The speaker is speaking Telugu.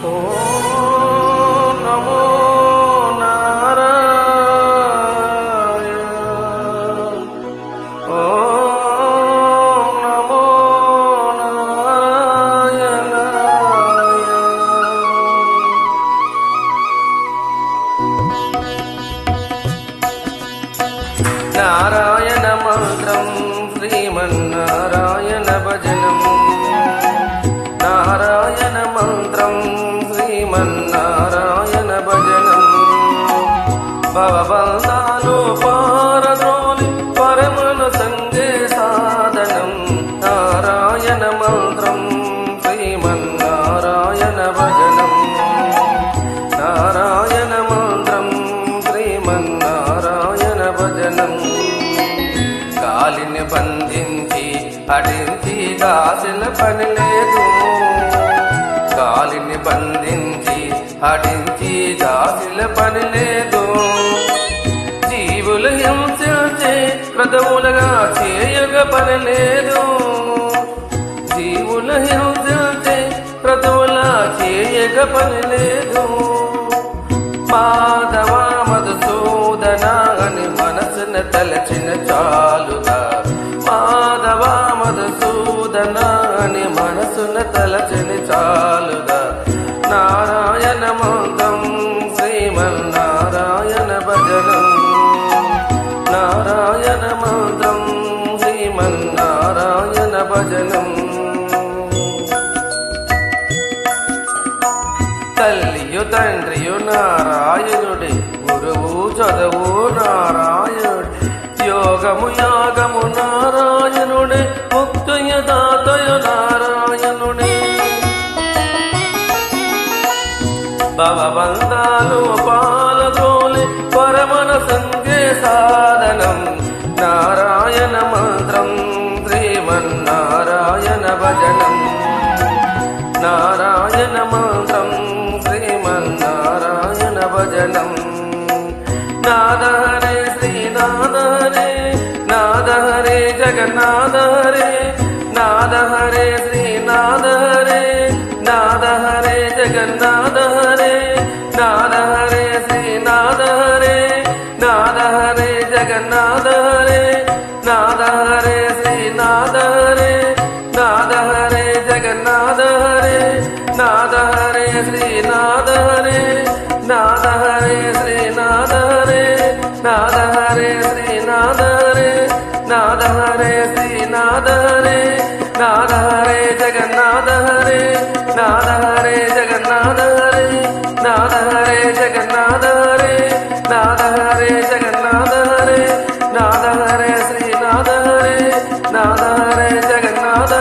ఓం నమో నారాయణ. ఓం నమో నారాయణాయ. నారాయణ మంత్రం శ్రీమన్నారాయణ భజనం. నారాయణ మంత్రం శ్రీమన్నారాయణ భజనం. భవబంధాలు పారద్రోలి పరమను సంగే సాధనం. నారాయణ మంత్రం శ్రీమన్నారాయణ భజనం. నారాయణ మంత్రం శ్రీమన్నారాయణ భజనం. గాలిని బంధించి అడించి దాసిన పని లేదు. గాలిని బంధించి అడించి దాసిన పని లేదు. జీవులు హింసించే క్రతువులుగా చేయగ పని లేదు. జీవులు హింసించే క్రతువులా చేయగ పని లేదు. మాధవ మధుసూదన అని మనసును తలచిన చాలుగా. మాధవ మధుసూదన అని మనసును తలచిన చాలుగా. నారాయణ మంత్రం శ్రీమన్నారాయణ భజనం. నారాయణ మంత్రం శ్రీమన్నారాయణ భజనం. తల్లియు తండ్రియు నారాయణుడే, గురువు చదువు నారాయణుడే, యోగము యాగము నారాయణుడే, ముక్తయ దాతయు నారాయణుడే. భవబంధాలు పాలద్రోలి పరమన సంగే సాధనం. నారాయణ మంత్రం శ్రీమన్నారాయణ భజనం. నారాయణ మంత్రం శ్రీమన్నారాయణ భజనం. నాద హరే శ్రీనాథ హరే, నాద హరే జగన్నాథ హరే, నాద హరే శ్రీనాథ హరే, నాద హరే జగన్నాథ హరే, నాద హరే శ్రీనాథ హరే, నాద హరే జగన్నాథ హరే, నాద హరే శ్రీనాథ హరే, నాద హరే జగన్నాథ హరే, నాద హరే శ్రీనాథ హరే, నాద హరే శ్రీనాథ హరే, నాద హరే శ్రీనాథ హరే, నాద హరే శ్రీనాథ హరే, నాద హరే జగన్నాథ హరే, నాద హరే జగన్నాథ హరే, నాద హరే జగన్నాథ హరే, నాద హరే జగన్నాథ హరే, నాద హరే శ్రీనాథ హరే, నాద హరే జగన్నాథ